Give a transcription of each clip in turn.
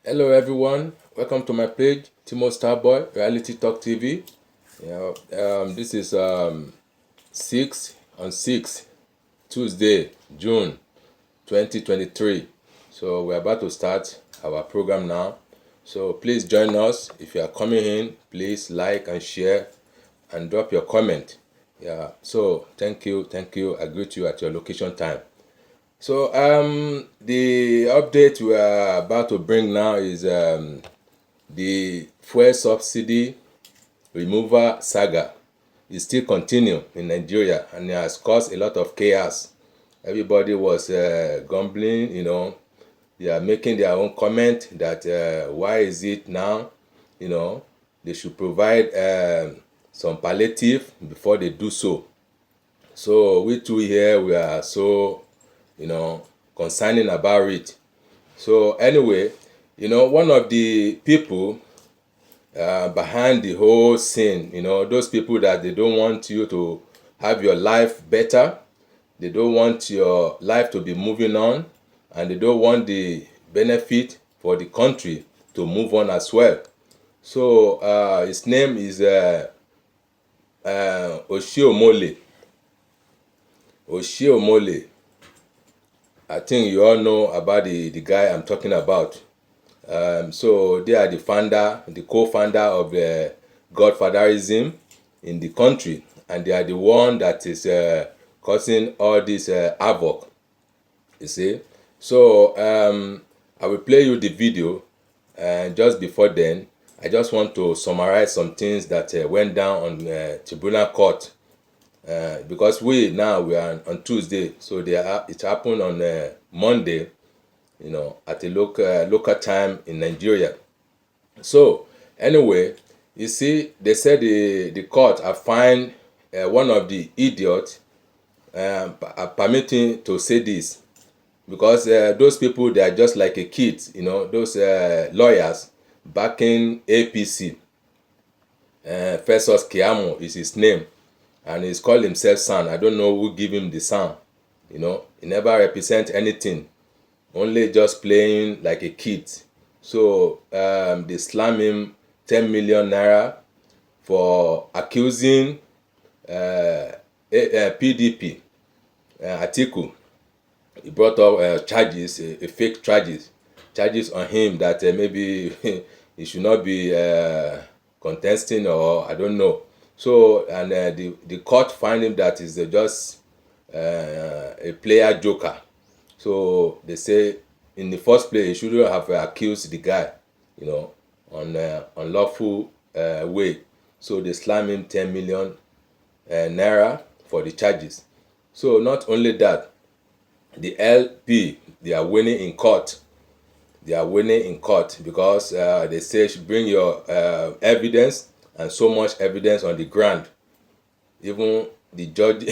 Hello everyone, welcome to my page, Timo Starboy, Reality Talk TV. This is 6 on 6, Tuesday, June 2023. So we're about to start our program now. So please join us. If you are coming in, please like and share and drop your comment. So thank you. I greet you at your location time. So the update we are about to bring now is the fuel subsidy removal saga is still continue in Nigeria, and it has caused a lot of chaos. Everybody was grumbling, they are making their own comment that why is it now, they should provide some palliative before they do so. So we too here, we are so concerning about it. So anyway, one of the people behind the whole scene, those people that they don't want you to have your life better, they don't want your life to be moving on, and they don't want the benefit for the country to move on as well. So his name is Oshiomhole. I think you all know about the guy I'm talking about. So they are the co-founder of the Godfatherism in the country, and they are the one that is causing all this havoc. You see, so I will play you the video, and just before then, I just want to summarize some things that went down on Tribunal Court. Because we are on Tuesday, so it happened on Monday, at a local time in Nigeria. So anyway, you see, they said the court have fined one of the idiots permitting to say this, because those people, they are just like a kid, those lawyers backing APC. Festus Keyamo is his name, and he's called himself son. I don't know who give him the son. He never represent anything, only just playing like a kid. So they slam him 10 million naira for accusing PDP Atiku. He brought up charges, fake charges on him that maybe he should not be contesting, or I don't know. So, and the court find him that is just a player joker. So they say in the first place, he shouldn't have accused the guy, on unlawful way. So they slam him 10 million naira for the charges. So not only that, the LP, they are winning in court. Because they say bring your evidence, and so much evidence on the ground. Even the judge,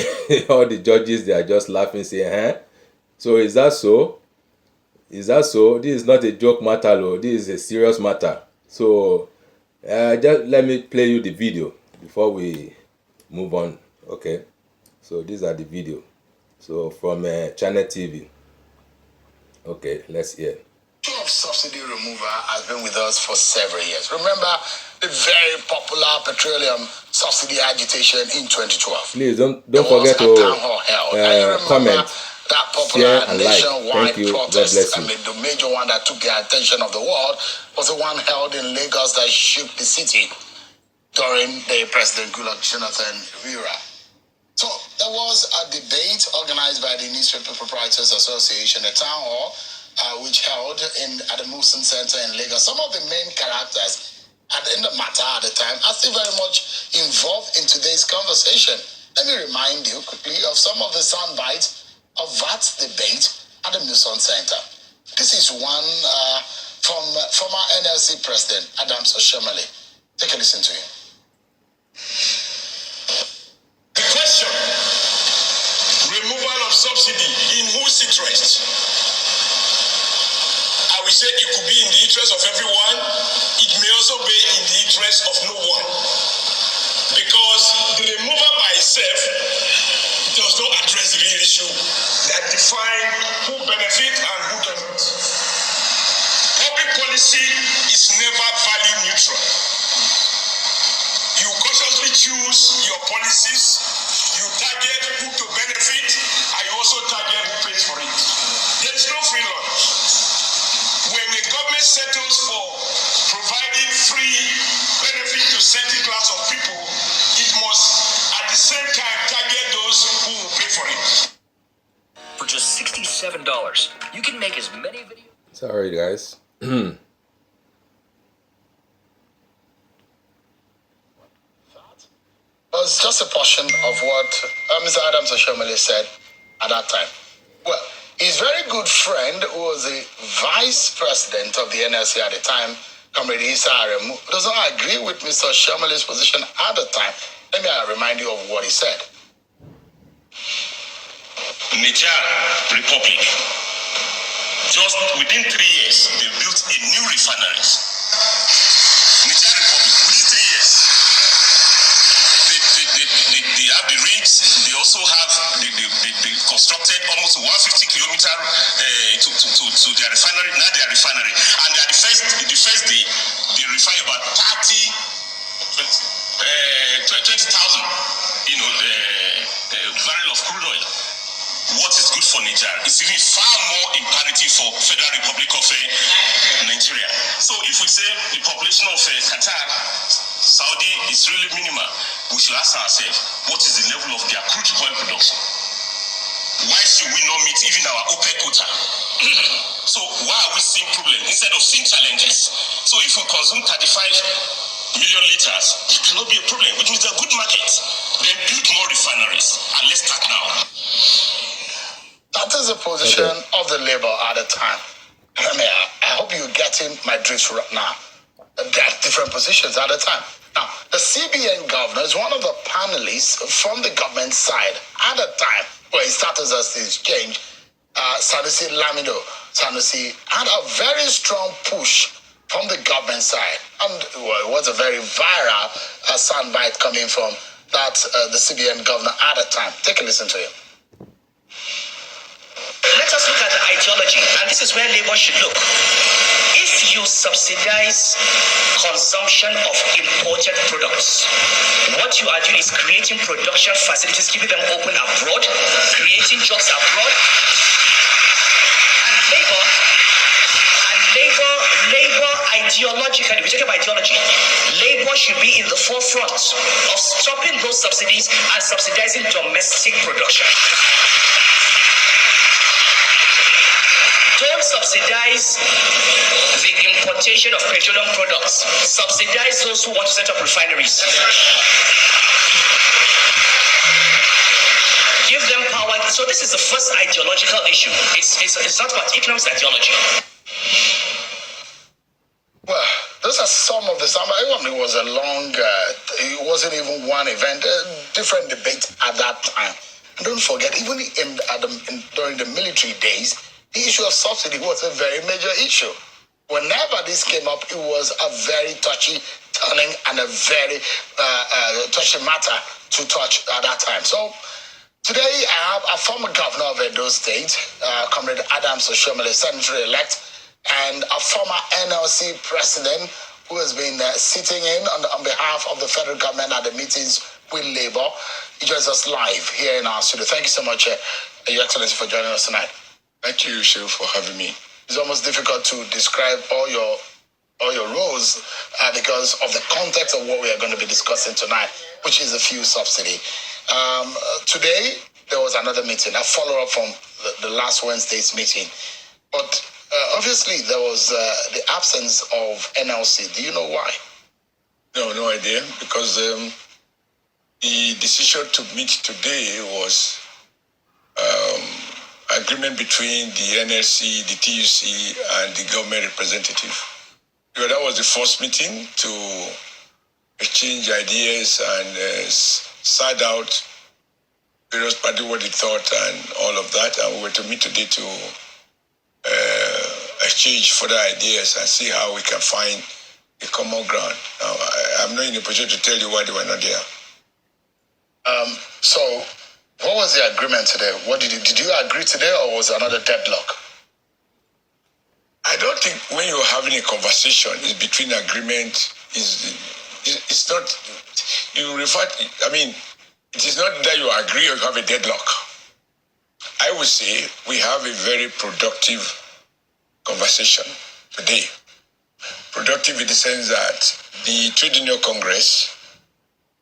all the judges, they are just laughing, saying, So is that so? This is not a joke matter, though. This is a serious matter. So just let me play you the video before we move on. Okay, so these are the video. So from Channel TV. Okay, let's hear. Of subsidy remover has been with us for several years. Remember the very popular petroleum subsidy agitation in 2012. Please don't forget to comment, that popular share, and like. nationwide Thank you. protest. God bless you. I mean, the major one that took the attention of the world was the one held in Lagos that shook the city during the President Goodluck Jonathan era. So there was a debate organized by the Newspaper Proprietors Association, a town hall, which held at the Muson Center in Lagos. Some of the main characters in the matter at the time are still very much involved in today's conversation. Let me remind you quickly of some of the sound bites of that debate at the Muson Center. This is one from former NLC President Adams Oshiomhole. Take a listen to him. The question, removal of subsidy, in whose interest? I will say it could be in the interest of everyone. It may also be in the interest of no one. Because the removal by itself does not address the real issue that define who benefit and who doesn't. Public policy $7. You can make as many videos. Sorry, guys. Was just a portion of what Mr. Adams Oshomole said at that time. Well, his very good friend, who was the vice president of the NLC at the time, Comrade Issa Aremu, does not agree with Mr. Oshomole's position at the time. Let me remind you of what he said. Niger Republic, just within 3 years, they built a new refineries. Niger Republic, within 3 years, they have the rigs. They also have they constructed almost 150 kilometers to their refinery. Now their refinery, and they are the first day they refine about 20,000 barrel of crude oil. What is good for Niger is even far more imperative for Federal Republic of Nigeria. So if we say the population of Qatar, Saudi is really minimal, we should ask ourselves, what is the level of their crude oil production? Why should we not meet even our OPEC quota? So why are we seeing problems instead of seeing challenges? So if we consume 35 million liters, that cannot be a problem, which means a good market. Then build more refineries, and let's start now. That is the position of the Labour at the time. I hope you're getting my drift right now. There are different positions at the time. Now, the CBN governor is one of the panelists from the government side at the time where he started as this change. Sanusi Lamido. Sanusi had a very strong push from the government side. And it was a very viral soundbite coming from that the CBN governor at the time. Take a listen to him. Let us look at the ideology, and this is where Labour should look. If you subsidize consumption of imported products, what you are doing is creating production facilities, keeping them open abroad, creating jobs abroad, and Labour ideologically, we talk about ideology, Labour should be in the forefront of stopping those subsidies and subsidizing domestic production. Don't subsidize the importation of petroleum products. Subsidize those who want to set up refineries. Give them power. So this is the first ideological issue. It's not about economics ideology. Well, those are some of the it was a long, it wasn't even one event, different debates at that time. And don't forget, even during the military days, the issue of subsidy was a very major issue. Whenever this came up, it was a very touchy turning and a very touchy matter to touch at that time. So today I have a former governor of Edo State, Comrade Adams Oshomole, senator-elect, and a former NLC president who has been sitting in on behalf of the federal government at the meetings with Labour. He joins us live here in our studio. Thank you so much, Your Excellency, for joining us tonight. Thank you, Shil, for having me. It's almost difficult to describe all your roles because of the context of what we are going to be discussing tonight, which is the fuel subsidy. Today, there was another meeting, a follow-up from the last Wednesday's meeting. But obviously, there was the absence of NLC. Do you know why? No idea, because the decision to meet today was agreement between the NLC, the TUC, and the government representative. Because that was the first meeting to exchange ideas and side out various parties what they thought and all of that. And we were to meet today to exchange further ideas and see how we can find a common ground. Now, I'm not in a position to tell you why they were not there. So, what was the agreement today? Did you agree today, or was it another deadlock? I don't think when you're having a conversation, it's between agreement. It's not. You refer. It is not that you agree or you have a deadlock. I would say we have a very productive conversation today. Productive in the sense that the Trade Union Congress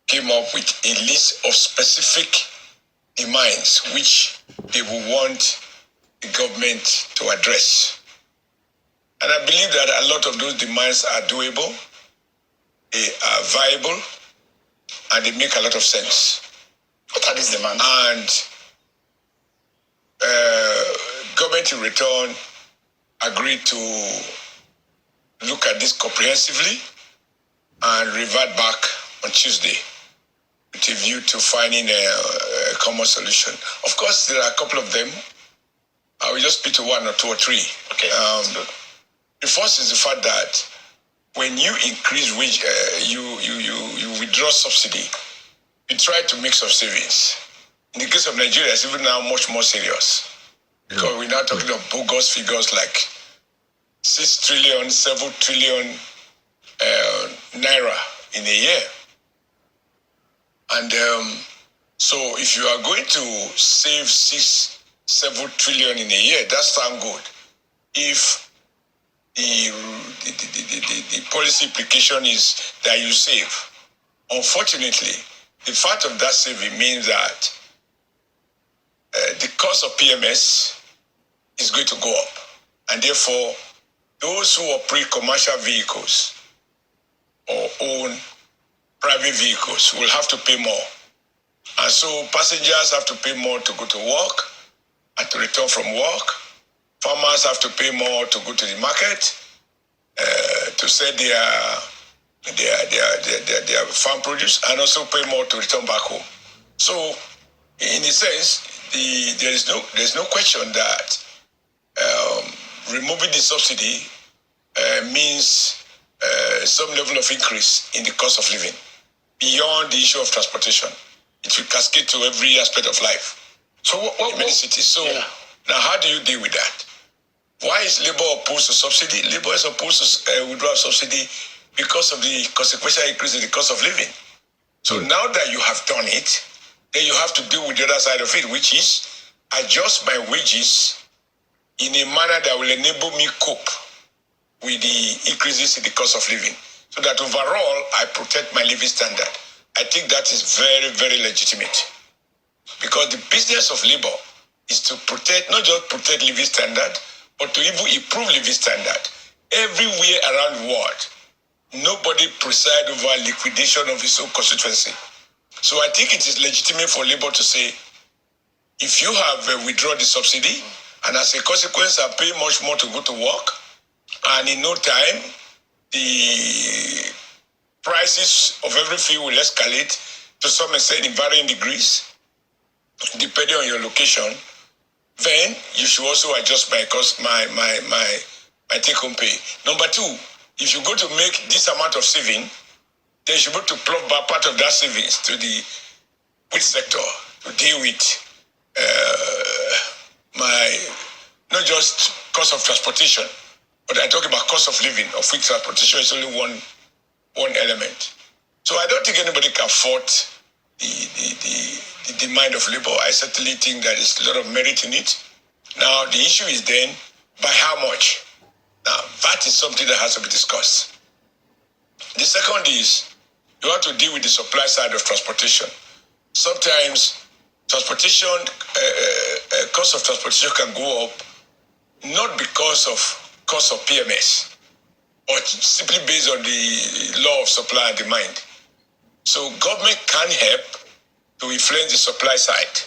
came up with a list of specific demands which they will want the government to address. And I believe that a lot of those demands are doable, they are viable, and they make a lot of sense. What are these demands? And government in return agreed to look at this comprehensively and revert back on Tuesday with a view to finding a common solution. Of course, there are a couple of them. I will just speak to one or two or three. Okay. The first is the fact that when you increase wage, you withdraw subsidy, you try to make some savings. In the case of Nigeria, it's even now much more serious. Because we're now talking of bogus figures like 6 trillion, 7 trillion naira in a year. And so if you are going to save 6, 7 trillion in a year, that sounds good. If the policy implication is that you save, unfortunately, the fact of that saving means that the cost of PMS is going to go up. And therefore, those who operate commercial vehicles or own private vehicles will have to pay more. And so passengers have to pay more to go to work and to return from work. Farmers have to pay more to go to the market, to sell their farm produce, and also pay more to return back home. So, in a sense, there's no question that removing the subsidy means some level of increase in the cost of living beyond the issue of transportation. It will cascade to every aspect of life. So, in many cities. So, now how do you deal with that? Why is Labour opposed to subsidy? Labour is opposed to withdrawal subsidy because of the consequential increase in the cost of living. So now that you have done it, then you have to deal with the other side of it, which is adjust my wages in a manner that will enable me cope with the increases in the cost of living, so that overall I protect my living standard. I think that is very, very legitimate, because the business of labor is to protect, not just protect living standard, but to even improve living standard. Everywhere around the world, nobody preside over liquidation of his own constituency. So I think it is legitimate for labor to say, if you have withdrawn the subsidy, and as a consequence are paying much more to go to work, and in no time, the prices of everything will escalate to some extent in varying degrees, depending on your location, then you should also adjust my cost, my take-home pay. Number two, if you go to make this amount of saving, then you should go to plug back part of that savings to the wheat sector to deal with my, not just cost of transportation, but I talk about cost of living, of which transportation is only one element. So I don't think anybody can fault the demand of labor. I certainly think that there's a lot of merit in it. Now, the issue is then, by how much? Now, that is something that has to be discussed. The second is, you have to deal with the supply side of transportation. Sometimes, transportation, cost of transportation can go up, not because of cost of PMS, but simply based on the law of supply and demand. So government can help to influence the supply side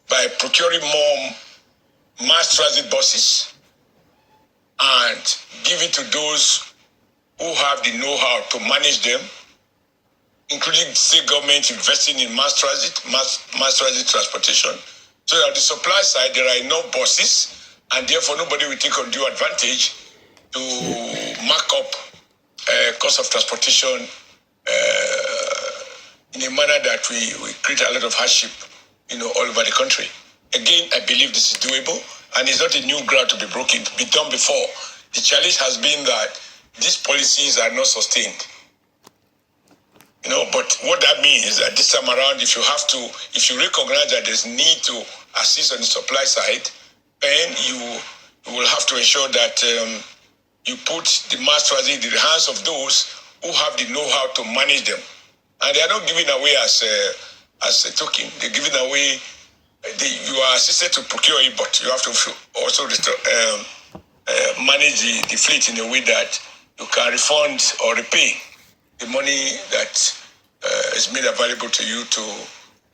by procuring more mass transit buses and give it to those who have the know-how to manage them, including state government investing in mass transit transportation, so that the supply side there are enough buses, and therefore nobody will take undue advantage to mark up cost of transportation in a manner that we create a lot of hardship, all over the country. Again, I believe this is doable, and it's not a new ground to be broken, to be done before. The challenge has been that these policies are not sustained. But what that means is that this time around, if you recognize that there's need to assist on the supply side, then you will have to ensure that you put the mass transit in the hands of those who have the know-how to manage them. And they are not giving away as a token. They're giving away you are assisted to procure it, but you have to also manage the fleet in a way that you can refund or repay the money that is made available to you to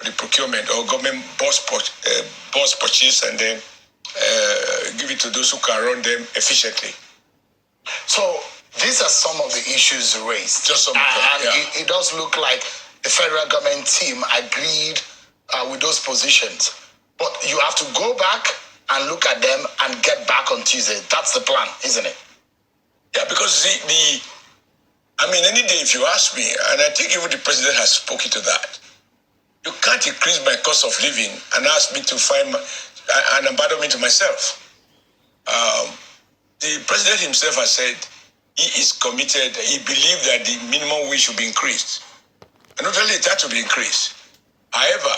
the procurement or government bus purchase, and then give it to those who can run them efficiently. So these are some of the issues raised. Just some of them, and yeah. it does look like the federal government team agreed with those positions. But you have to go back and look at them and get back on Tuesday. That's the plan, isn't it? Yeah, because any day if you ask me, and I think even the president has spoken to that, you can't increase my cost of living and ask me to find an abandonment to myself. The president himself has said he is committed, he believes that the minimum wage should be increased. And not only that to be increased. However,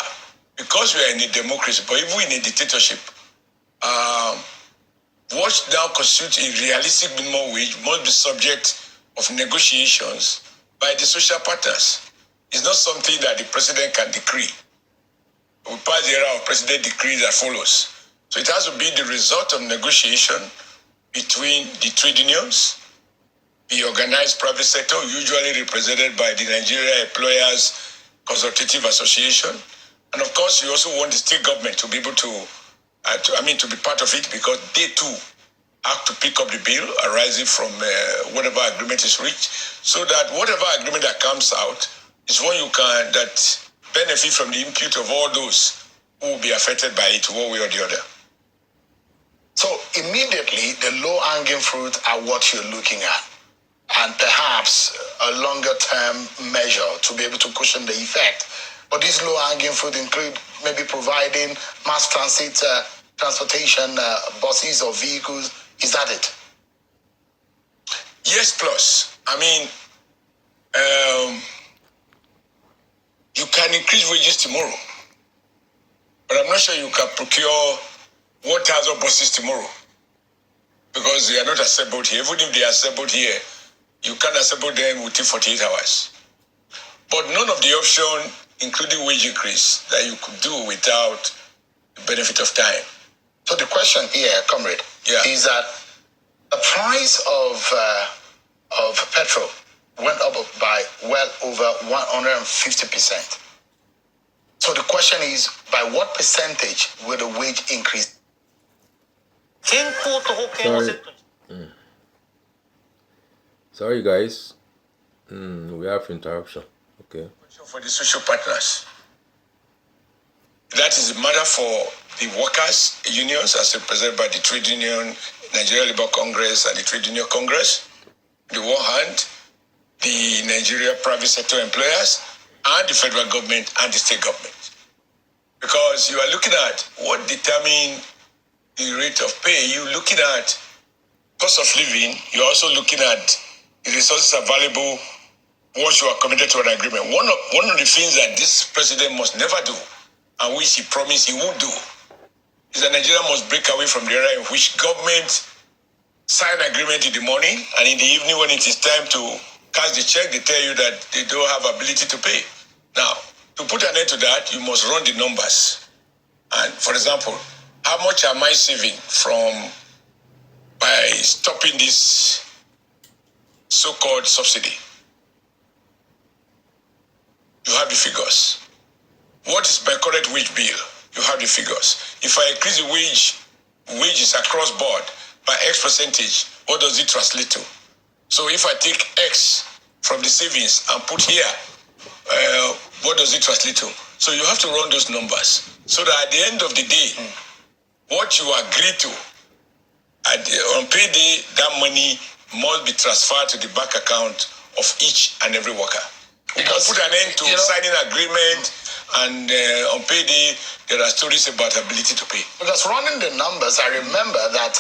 because we are in a democracy, but even in a dictatorship, what now constitutes a realistic minimum wage must be subject of negotiations by the social partners. It's not something that the president can decree. We pass the era of president decree that follows. So it has to be the result of negotiation between the trade unions, the organized private sector, usually represented by the Nigeria Employers Consultative Association. And of course, you also want the state government to be able to be part of it, because they too have to pick up the bill arising from whatever agreement is reached, so that whatever agreement that comes out is one that benefit from the input of all those who will be affected by it one way or the other. So immediately, the low-hanging fruit are what you're looking at, and perhaps a longer-term measure to be able to cushion the effect. But these low-hanging fruit include maybe providing mass transit transportation buses or vehicles. Is that it? Yes, plus. You can increase wages tomorrow, but I'm not sure you can procure 1,000 buses tomorrow, because they are not assembled here. Even if they are assembled here, you can't assemble them within 48 hours. But none of the option, including wage increase, that you could do without the benefit of time. So the question here, comrade, is that the price of petrol went up by well over 150%. So the question is, by what percentage will the wage increase? Sorry guys, we have interruption. Okay. For the social partners, that is a matter for the workers' unions as represented by the Trade Union, Nigeria Labour Congress, and the Trade Union Congress. On the one hand, the Nigeria private sector employers, and the federal government and the state government. Because you are looking at what determines the rate of pay. You're looking at cost of living. You're also looking at the resources available once you are committed to an agreement. One of the things that this president must never do, and which he promised he would do, is that Nigeria must break away from the era in which government sign agreement in the morning, and in the evening when it is time to cash the check, they tell you that they don't have ability to pay. Now, to put an end to that, you must run the numbers. And for example, how much am I saving by stopping this so-called subsidy? You have the figures. What is my current wage bill? You have the figures. If I increase the wages across board by X percentage, what does it translate to? So if I take X from the savings and put here, what does it translate to? So you have to run those numbers so that at the end of the day, what you agree to on payday, that money must be transferred to the bank account of each and every worker. Because put an end to signing agreement, and on payday, there are stories about ability to pay. Because running the numbers, I remember that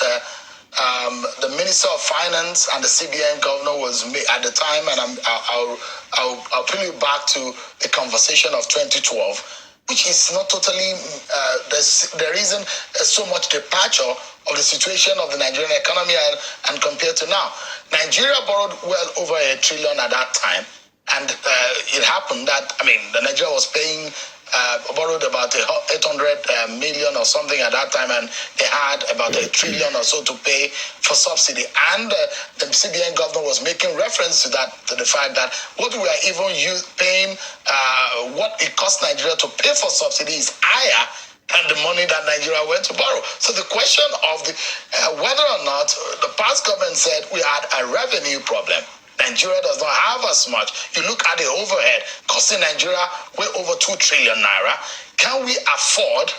the Minister of Finance and the CBN governor was at the time, and I'll pull you back to the conversation of 2012, which is not totally, there isn't so much departure of the situation of the Nigerian economy and compared to now. Nigeria borrowed well over $1 trillion at that time. And it happened that, the Nigeria was paying borrowed about 800 million or something at that time, and they had about $1 trillion or so to pay for subsidy. And the CBN governor was making reference to that, to the fact that what we are even paying, what it costs Nigeria to pay for subsidy is higher than the money that Nigeria went to borrow. So the question of the whether or not the past government said we had a revenue problem. Nigeria does not have as much. You look at the overhead costing Nigeria way over 2 trillion naira. Can we afford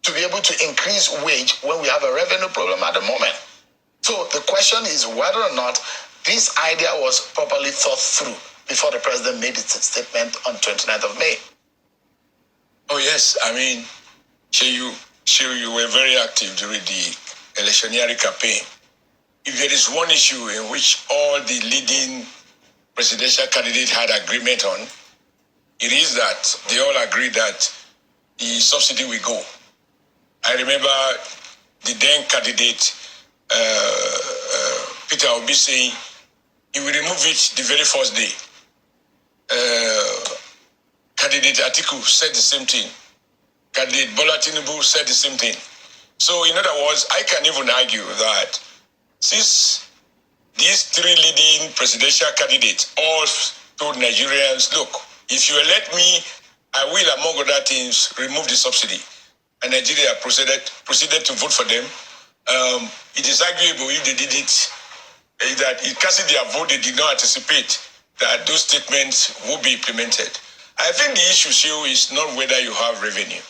to be able to increase wage when we have a revenue problem at the moment? So the question is whether or not this idea was properly thought through before the president made his statement on 29th of May. Oh yes, I mean, you were very active during the electioneering campaign. If there is one issue in which all the leading presidential candidates had agreement on, it is that they all agree that the subsidy will go. I remember the then candidate, Peter Obi, saying he will remove it the very first day. Candidate Atiku said the same thing. Candidate Bola Tinubu said the same thing. So in other words, I can even argue that since these three leading presidential candidates all told Nigerians, look, if you elect me, I will, among other things, remove the subsidy. And Nigeria proceeded to vote for them. It is arguable if they did it, that in casting their vote, they did not anticipate that those statements will be implemented. I think the issue, Sheo, is not whether you have revenue.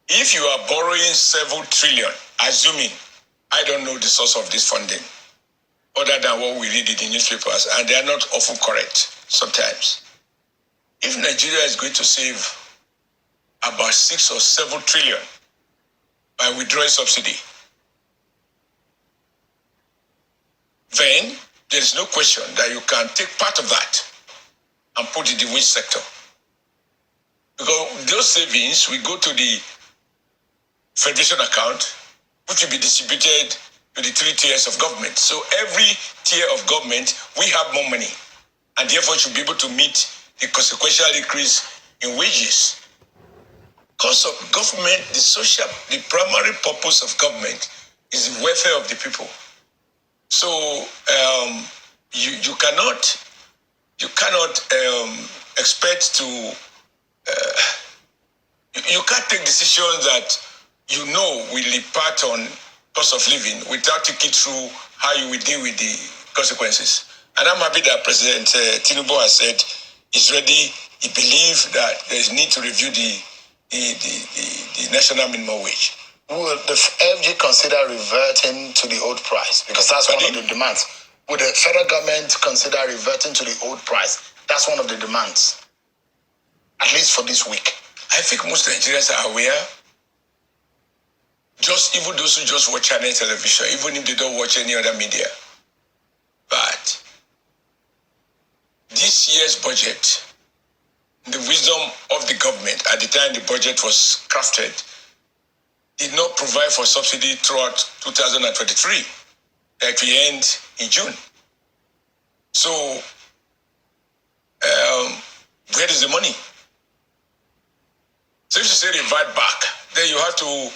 If you are borrowing several trillion, assuming, I don't know the source of this funding, other than what we read in the newspapers, and they are not often correct sometimes. If Nigeria is going to save about 6 or 7 trillion by withdrawing subsidy, then there is no question that you can take part of that and put it in the wage sector. Because those savings will go to the federation account, which will be distributed to the 3 tiers of government. So every tier of government, we have more money, and therefore should be able to meet the consequential increase in wages. Because of government, the primary purpose of government is the welfare of the people. So you cannot expect to you can't take decisions that you know will impact on cost of living without thinking through how you will deal with the consequences. And I'm happy that President Tinubu has said he's ready. He believes that there is need to review the national minimum wage. Would the FG consider reverting to the old price? Because that's one of the demands. Would the federal government consider reverting to the old price? That's one of the demands, at least for this week. I think most Nigerians are aware. Just even those who just watch channel television, even if they don't watch any other media. But this year's budget, the wisdom of the government at the time the budget was crafted, did not provide for subsidy throughout 2023, that we end in June. So, where is the money? So if you say revert back, then you have to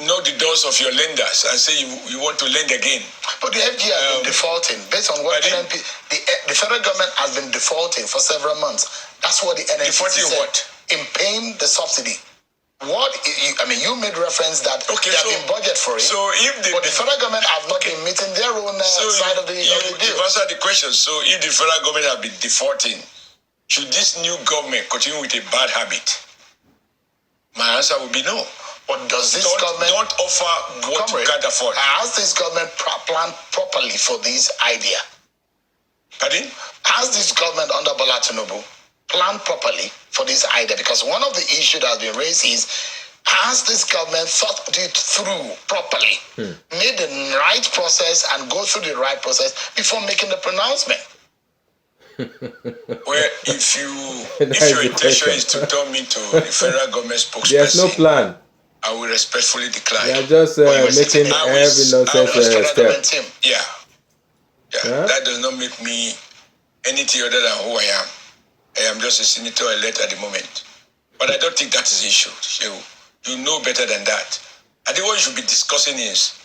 know the doors of your lenders and say you want to lend again. But the FG has been defaulting based on what the federal government has been defaulting for several months. That's what the NNPC defaulting said. What? In paying the subsidy. You made reference that they have been budget for it. So but the federal government have not been meeting their own side of the deal. You've answered the question. So if the federal government have been defaulting, should this new government continue with a bad habit? My answer would be no. But does this government don't offer what you can't afford? Has this government planned properly for this idea? Pardon? Has this government under Bola Tinubu planned properly for this idea? Because one of the issues that has been raised is, has this government thought it through properly, made the right process and go through the right process before making the pronouncement? Well, if your intention is to turn me to the federal government spokesperson, there's no plan. I will respectfully decline. They are just making every nonsense step. Yeah. That does not make me anything other than who I am. I am just a senator elect at the moment. But I don't think that is the issue. You know better than that. I think what you should be discussing is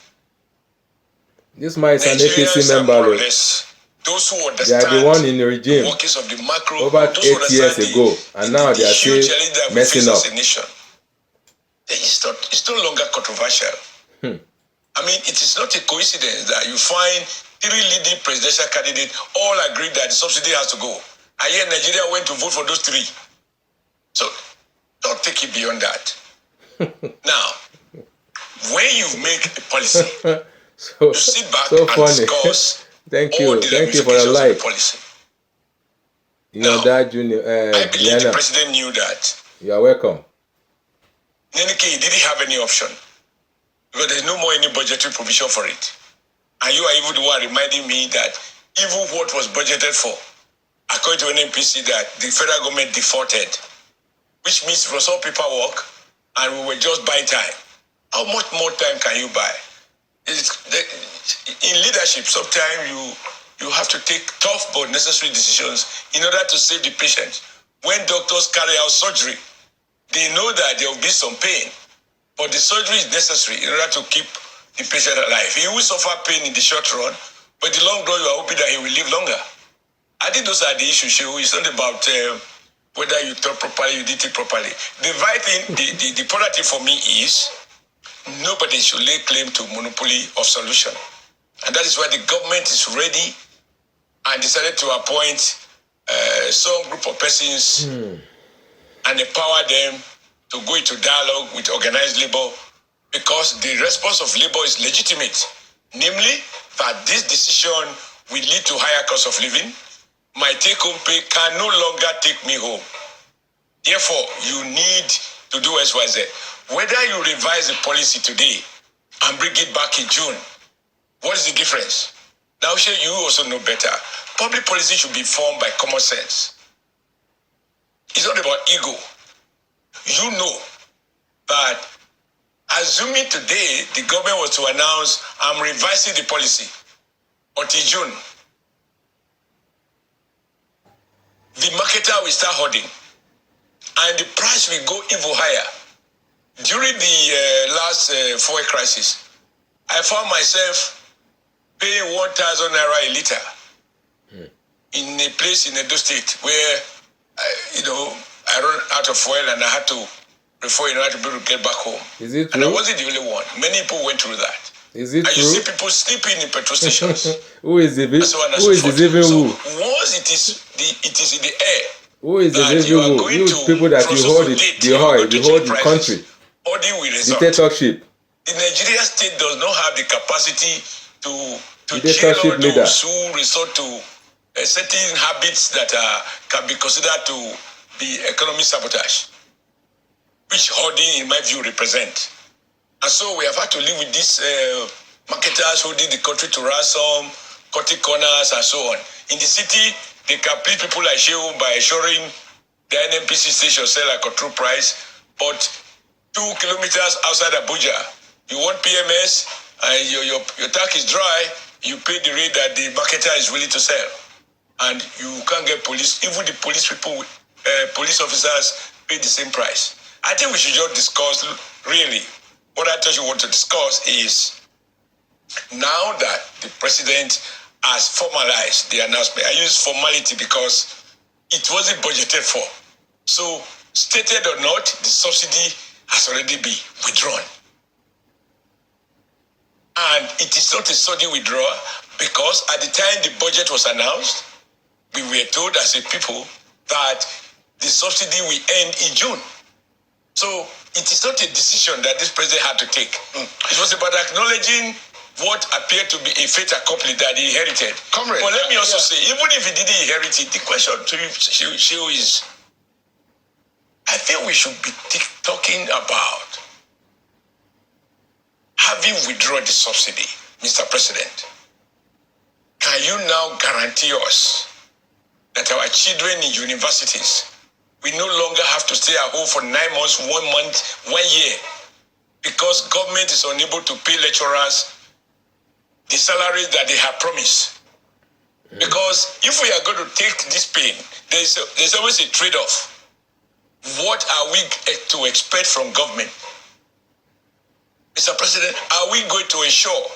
this man is an APC Nigerians are member. more or Look. less those who They understand are the one in the the regime workings of the macro, over those who 8 years understand ago, and now they are huge still challenge that we messing face up. as a nation. It's no longer controversial. I mean, it is not a coincidence that you find 3 leading presidential candidates all agree that the subsidy has to go. And yet Nigeria went to vote for those 3. So don't take it beyond that. Now, when you make a policy, you sit back so and funny. discuss Thank all you. the Thank you for the ramifications of like. the policy. You know Now, that, Junior. I believe the Diana, president knew that. you are welcome. In any case, he didn't have any option because there's no more any budgetary provision for it. And you are even the one reminding me that even what was budgeted for, according to NNPC, that the federal government defaulted, which means it was all paperwork and we were just buying time. How much more time can you buy? In leadership, sometimes you have to take tough but necessary decisions in order to save the patient. When doctors carry out surgery, they know that there will be some pain, but the surgery is necessary in order to keep the patient alive. He will suffer pain in the short run, but in the long run, you are hoping that he will live longer. I think those are the issues, Shehu. It's not about whether you talk properly, you did it properly. The right thing, the important thing for me is nobody should lay claim to monopoly of solution. And that is why the government is ready and decided to appoint some group of persons and empower them to go into dialogue with organized labor because the response of labor is legitimate. Namely, that this decision will lead to higher cost of living. My take-home pay can no longer take me home. Therefore, you need to do XYZ. Whether you revise the policy today and bring it back in June, what is the difference? Now, sure, you also know better. Public policy should be formed by common sense. It's not about ego. You know that assuming today the government was to announce, I'm revising the policy until June, the marketer will start hoarding and the price will go even higher. During the last fuel crisis, I found myself paying 1,000 naira a liter in a place in Edo State where, I ran out of oil and I had to refuel in order to be able to get back home. Is it And I true? wasn't the only one. Many people went through that. Is it And you true? see people sleeping in petrol stations. Who is the and so on and who so is forth. deceiving So who? once it is in the air, Who is that deceiving you are who? going You to people that you process hold the it, date, the you are oil, going to you hold change the prices. country. Audit will result. Dictatorship. The Nigeria state does not have the capacity to jail Dictatorship all leader. those who resort to certain habits that can be considered to be economic sabotage, which hoarding, in my view, represent. And so we have had to live with these marketers holding the country to ransom, cutting corners, and so on. In the city, they can please people like Shehu by assuring the NNPC station sell at a true price, but 2 kilometers outside Abuja, you want PMS, and your tank is dry, you pay the rate that the marketer is willing to sell. And you can't get police, even the police people, police officers pay the same price. I think we should just discuss, really, what I thought you want to discuss is now that the president has formalized the announcement. I use formality because it wasn't budgeted for. So, stated or not, the subsidy has already been withdrawn. And it is not a sudden withdrawal because at the time the budget was announced, we were told as a people that the subsidy will end in June. So it is not a decision that this president had to take. It was about acknowledging what appeared to be a fait accompli that he inherited. Comrade, but let me also say, even if he didn't inherit it, the question to you is, I think we should be talking about having withdrawn the subsidy, Mr. President. Can you now guarantee us that our children in universities we no longer have to stay at home for 9 months, 1 month, 1 year, because government is unable to pay lecturers the salaries that they have promised? Because if we are going to take this pain, there's always a trade-off. What are we to expect from government? Mr. President, are we going to ensure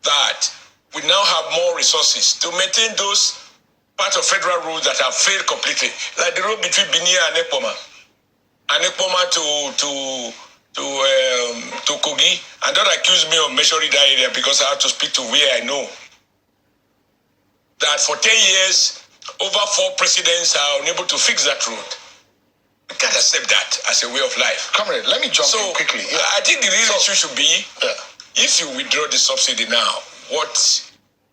that we now have more resources to maintain those parts of federal roads that have failed completely, like the road between Binia and Ekpoma to Kogi, and don't accuse me of measuring that area because I have to speak to where I know that for 10 years, over 4 presidents are unable to fix that road. We can't accept that as a way of life. Comrade, let me jump in quickly. Yeah. I think the real issue should be, if you withdraw the subsidy now, what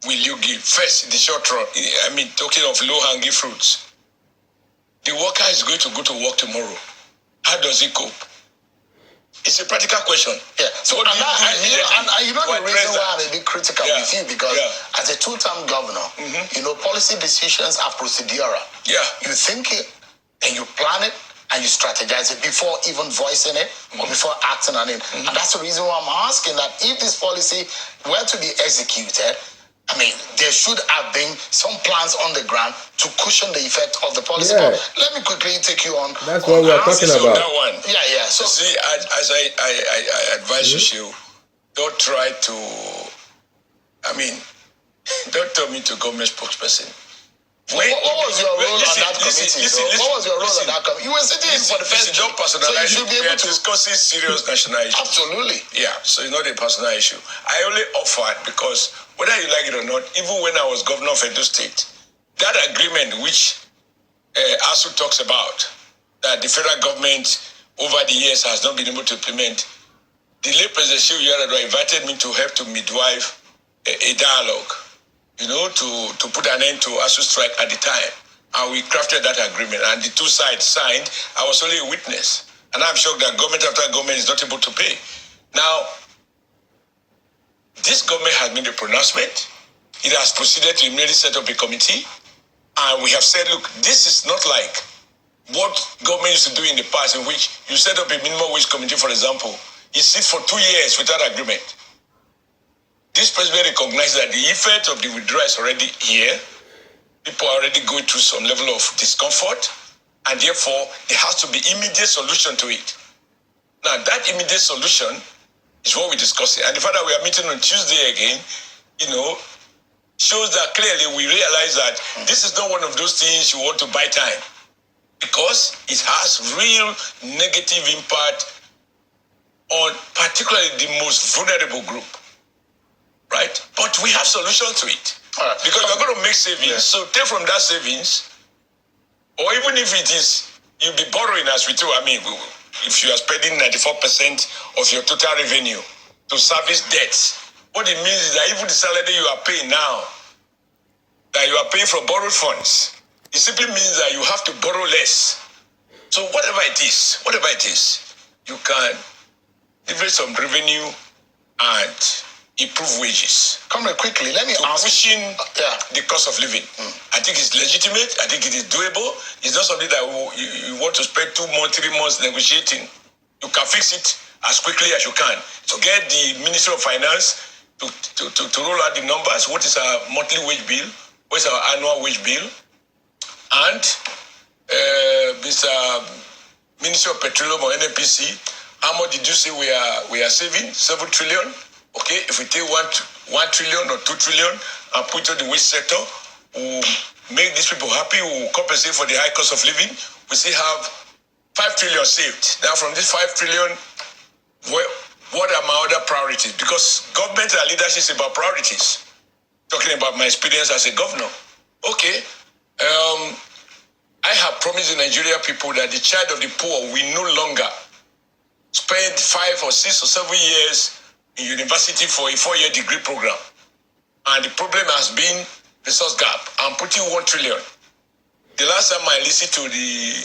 will you give? First, the short run, I mean, talking of low-hanging fruits. The worker is going to go to work tomorrow. How does he cope? It's a practical question. Yeah. So, the reason why I'm a bit critical with you, because as a two-term governor, policy decisions are procedural. Yeah. You think it and you plan it and you strategize it before even voicing it or before acting on it. And that's the reason why I'm asking that if this policy were to be executed, I mean, there should have been some plans on the ground to cushion the effect of the policy. Yeah. But let me quickly take you on. That's what we are talking about. That one. Yeah. So, see, as I advise you, don't try to, don't tell me to government spokesperson. What was your role on that committee? What was your role on that committee? You were sitting for the first don't personalize it. We are discussing serious national issues. Absolutely. Yeah, so it's not a personal issue. I only offered because whether you like it or not, even when I was governor of Edo State, that agreement which ASU talks about, that the federal government over the years has not been able to implement, the late President Shehu Yar'Adua invited me to help to midwife a dialogue, to put an end to ASU strike at the time. And we crafted that agreement, and the two sides signed. I was only a witness. And I'm shocked that government after government is not able to pay. Now, this government has made a pronouncement. It has proceeded to immediately set up a committee. And we have said, look, this is not like what government used to do in the past, in which you set up a minimum wage committee, for example. You sit for 2 years without agreement. This president recognizes that the effect of the withdrawal is already here. People are already going through some level of discomfort, and therefore there has to be immediate solution to it. Now, that immediate solution is what we're discussing. And the fact that we are meeting on Tuesday again, shows that clearly we realize that this is not one of those things you want to buy time, because it has real negative impact on particularly the most vulnerable group. Right? But we have solutions to it. Because we're going to make savings. So take from that savings, or even if it is, you'll be borrowing as we do. If you are spending 94% of your total revenue to service debts, what it means is that even the salary you are paying now, that you are paying from borrowed funds, it simply means that you have to borrow less. So whatever it is, you can leverage some revenue and improve wages. Come here quickly. Let me ask. Pushing the cost of living. I think it's legitimate. I think it is doable. It's not something that you want to spend 2 months, 3 months negotiating. You can fix it as quickly as you can. So get the Ministry of Finance to roll out the numbers. What is our monthly wage bill? What is our annual wage bill? And Mr. Ministry of Petroleum or NNPC, how much did you say we are saving? 7 trillion. Okay, if we take 1 trillion or 2 trillion and put it in the waste sector, we'll make these people happy, we'll compensate for the high cost of living. We still have 5 trillion saved. Now from this 5 trillion, what are my other priorities? Because government and leadership is about priorities. Talking about my experience as a governor. Okay, I have promised the Nigerian people that the child of the poor will no longer spend 5 or 6 or 7 years in university for a 4-year degree program. And the problem has been resource gap. I'm putting 1 trillion. The last time I listened to the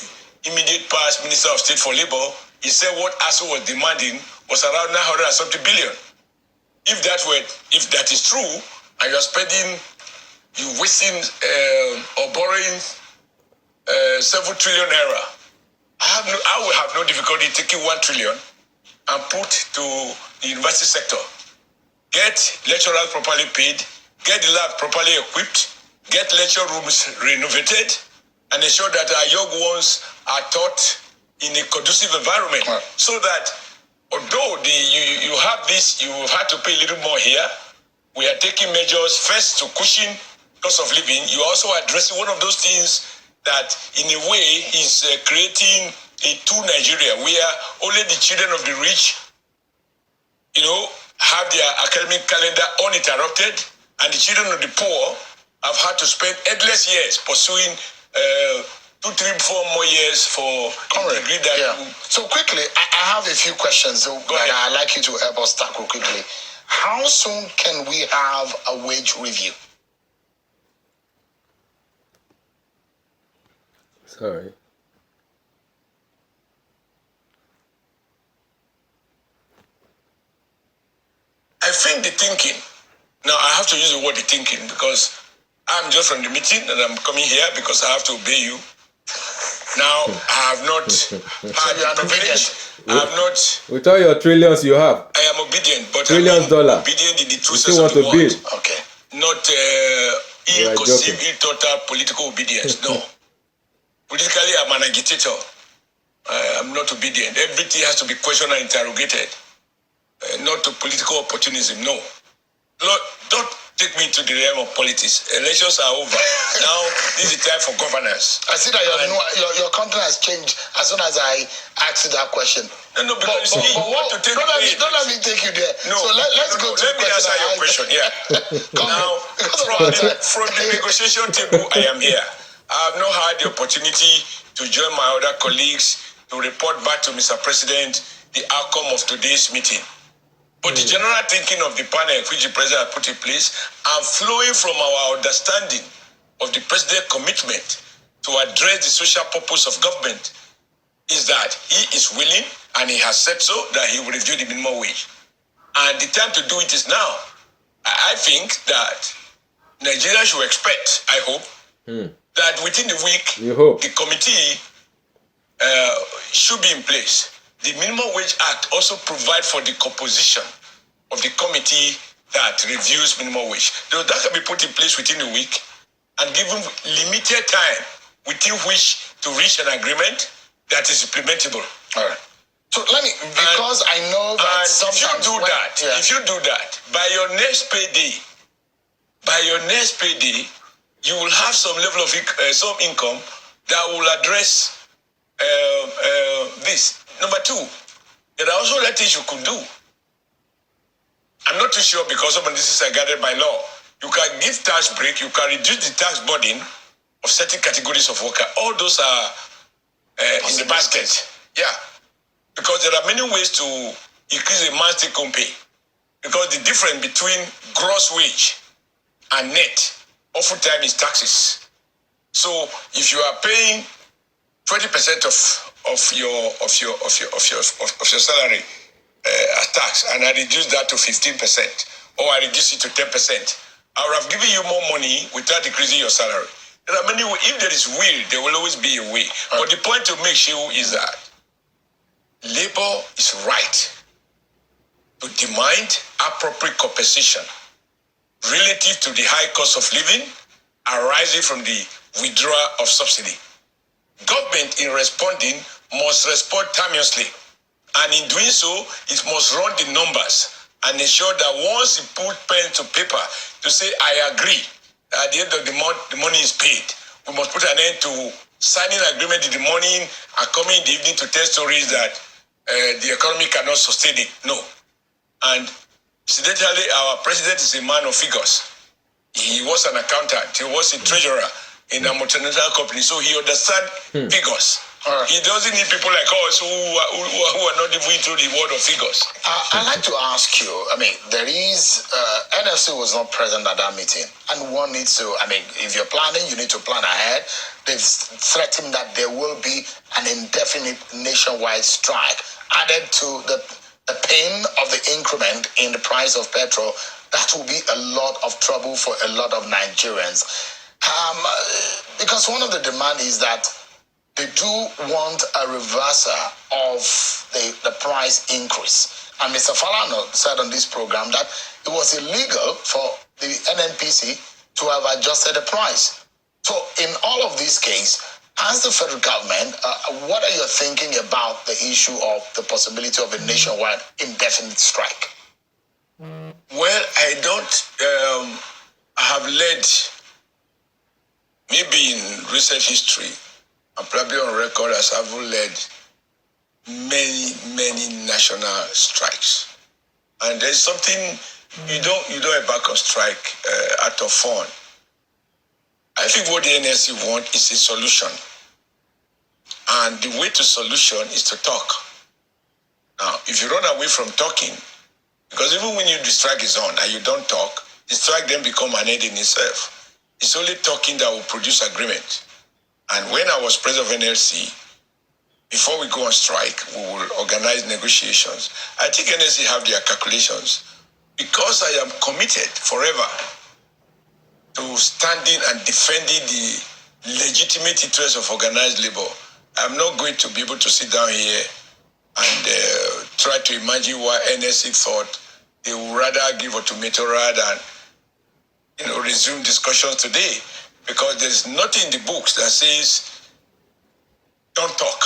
immediate past Minister of State for Labor, he said what ASU was demanding was around 900 and something billion. If that is true, and you're wasting or borrowing 7 trillion naira, I will have no difficulty taking 1 trillion and put to the university sector. Get lecturers properly paid, get the lab properly equipped, get lecture rooms renovated, and ensure that our young ones are taught in a conducive environment, so that although you have this, you have to pay a little more here. We are taking measures first to cushion cost of living. You are also addressing one of those things that, in a way, is creating a two Nigeria where only the children of the rich, have their academic calendar uninterrupted, and the children of the poor have had to spend endless years pursuing 2, 3, 4 more years for a degree that. Yeah. So quickly, I have a few questions that I'd like you to help us tackle quickly. How soon can we have a wage review? Sorry. I think the thinking, now I have to use the word the thinking because I'm just from the meeting and I'm coming here because I have to obey you. Now, I have not had the privilege. I have not. With all your trillions you have. I am obedient, but Trillions dollar. Obedient in the true You sense still of want the to word. bid. Okay. Not ill-conceived, ill-thought political obedience. No. Politically, I'm an agitator. I'm not obedient. Everything has to be questioned and interrogated. Not to political opportunism. No. Lord, don't take me to the realm of politics. Elections are over. Now, this is the time for governance. I see that your content has changed as soon as I asked you that question. No, because you want to take don't let me take you there. No, so let's go to let me answer your question. Yeah. Now, from the negotiation table, I am here. I have not had the opportunity to join my other colleagues to report back to Mr. President the outcome of today's meeting. But the general thinking of the panel which the president has put in place and flowing from our understanding of the president's commitment to address the social purpose of government is that he is willing, and he has said so, that he will review the minimum wage. And the time to do it is now. I think that Nigeria should expect, I hope, that within the week, the committee should be in place. The Minimum Wage Act also provides for the composition of the committee that reviews minimum wage. So that can be put in place within a week and given limited time within which to reach an agreement that is implementable. All right. So let me, because I know that sometimes if you do that, by your next payday, you will have some level of some income that will address this. Number 2, there are also other things you could do. I'm not too sure because some of this is guided by law. You can give tax break, you can reduce the tax burden of certain categories of workers. All those are in the basket. Yeah. Because there are many ways to increase a man's take-home pay. Because the difference between gross wage and net oftentimes is taxes. So if you are paying 20% of your salary as tax, and I reduce that to 15%, or I reduce it to 10%, I would have given you more money without decreasing your salary. There are many ways. If there is will, there will always be a way. But the point to make sure is that labor is right to demand appropriate compensation relative to the high cost of living arising from the withdrawal of subsidy. Government, in responding, must respond timeously, and in doing so, it must run the numbers and ensure that once it put pen to paper to say, I agree, at the end of the month, the money is paid. We must put an end to signing agreement in the morning and coming in the evening to tell stories that the economy cannot sustain it. No. And incidentally, our president is a man of figures. He was an accountant. He was a treasurer in a multinational company, so he understands figures. He doesn't need people like us who are not even into the world of figures. I'd like to ask you, there is, NFC was not present at that meeting, and one needs to, if you're planning, you need to plan ahead. They've threatened that there will be an indefinite nationwide strike added to the pain of the increment in the price of petrol. That will be a lot of trouble for a lot of Nigerians. Because one of the demands is that they do want a reversal of the price increase. And Mr. Falano said on this program that it was illegal for the NNPC to have adjusted the price. So in all of these cases, as the federal government, what are you thinking about the issue of the possibility of a nationwide indefinite strike? Well, I don't have led, maybe in recent history, I'm probably on record as having led many national strikes. And there's something you don't embark on strike out of fun. I think what the NSC want is a solution. And the way to solution is to talk. Now, if you run away from talking, because even when the strike is on and you don't talk, the strike then become an end in itself. It's only talking that will produce agreement. And when I was president of NLC, before we go on strike, we will organize negotiations. I think NLC have their calculations. Because I am committed forever to standing and defending the legitimate interests of organized labor, I'm not going to be able to sit down here and try to imagine why NSC thought they would rather give ultimatum rather than resume discussions today, because there's nothing in the books that says don't talk.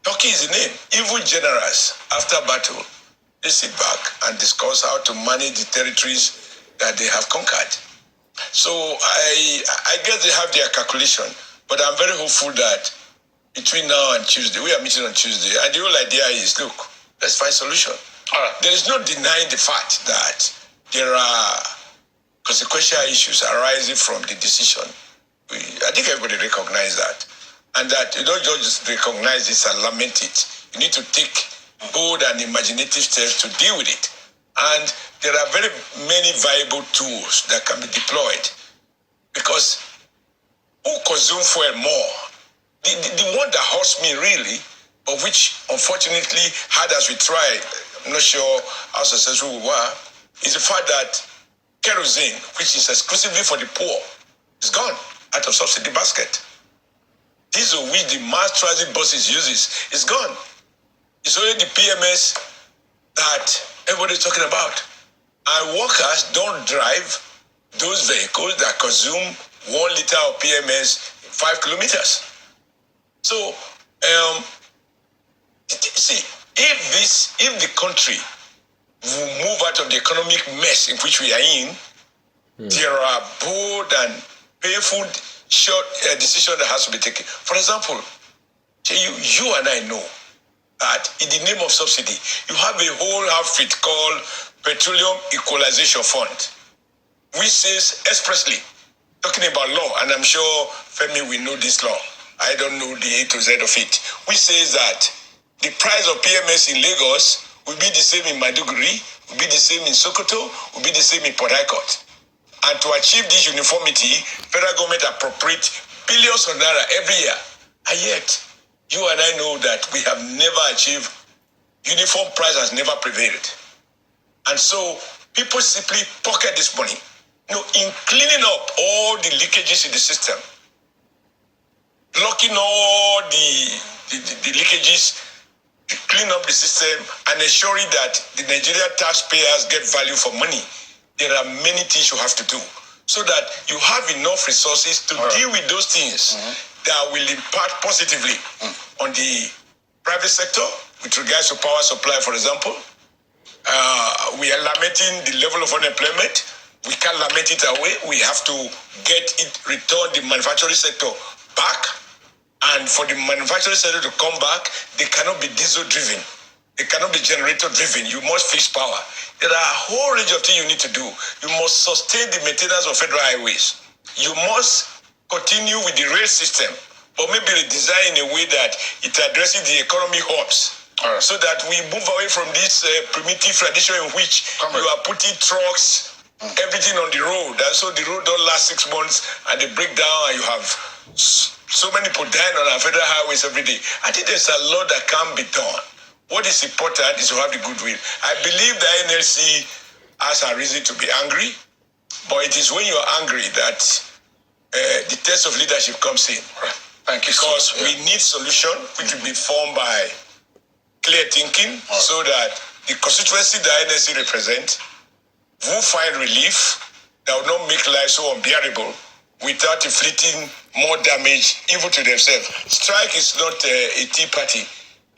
Talking is the name. Even generals, after battle, they sit back and discuss how to manage the territories that they have conquered. So I guess they have their calculation, but I'm very hopeful that between now and Tuesday, we are meeting on Tuesday, and the whole idea is, look, let's find solution. All right. There is no denying the fact that there are consequential issues arising from the decision. I think everybody recognizes that. And that you don't just recognize this and lament it. You need to take bold and imaginative steps to deal with it. And there are very many viable tools that can be deployed. Because who consume fuel more? The one that hurts me really, but which unfortunately, hard as we try, I'm not sure how successful we were, is the fact that kerosene, which is exclusively for the poor, is gone out of subsidy basket. Diesel, which the mass transit buses uses, is gone. It's only the PMS that everybody's talking about. And workers don't drive those vehicles that consume 1 liter of PMS 5 kilometers. So, see, if the country will move out of the economic mess in which we are in, there are bold and painful short decisions that has to be taken. For example, you and I know that in the name of subsidy, you have a whole outfit called Petroleum Equalization Fund, which says expressly, talking about law, and I'm sure Femi will know this law. I don't know the A to Z of it, which says that the price of PMS in Lagos will be the same in Maiduguri, will be the same in Sokoto, will be the same in Port Harcourt. And to achieve this uniformity, federal government appropriate billions of naira every year. And yet, you and I know that we have never achieved, uniform price has never prevailed. And so, people simply pocket this money. In cleaning up all the leakages in the system, blocking all the leakages, clean up the system, and ensuring that the Nigerian taxpayers get value for money, there are many things you have to do so that you have enough resources to deal with those things that will impact positively on the private sector with regards to power supply, for example. We are lamenting the level of unemployment. We can't lament it away. We have to return the manufacturing sector back. And for the manufacturing sector to come back, they cannot be diesel driven. They cannot be generator driven. You must fix power. There are a whole range of things you need to do. You must sustain the maintenance of federal highways. You must continue with the rail system, but maybe redesign in a way that it addresses the economic hubs. So that we move away from this primitive tradition in which you are putting trucks, everything on the road. And so the road don't last 6 months and they break down and you have so many people dying on our federal highways every day. I think there's a lot that can be done. What is important is to have the goodwill. I believe the NLC has a reason to be angry, but it is when you're angry that the test of leadership comes in. Right. Thank you. Because we need solution which will be formed by clear thinking, so that the constituency the NLC represents will find relief that will not make life so unbearable without inflicting more damage even to themselves. Strike is not a tea party.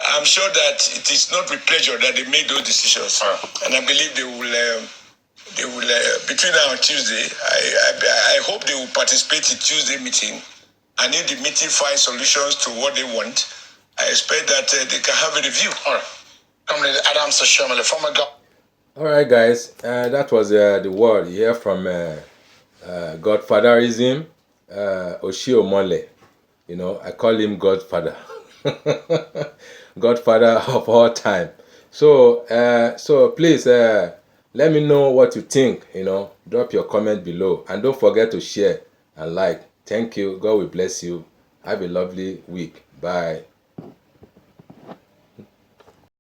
I'm sure that it is not with pleasure that they made those decisions, and I believe they will. Between now and Tuesday, I hope they will participate in Tuesday meeting, and if the meeting finds solutions to what they want, I expect that they can have a review. All right. Comrade Adams Oshiomhole, former governor. All right, guys, that was the word here from Godfatherism, Oshiomhole. You know, I call him Godfather. Godfather of all time. So please let me know what you think. You know, drop your comment below, and don't forget to share and like. Thank you. God will bless you. Have a lovely week. Bye.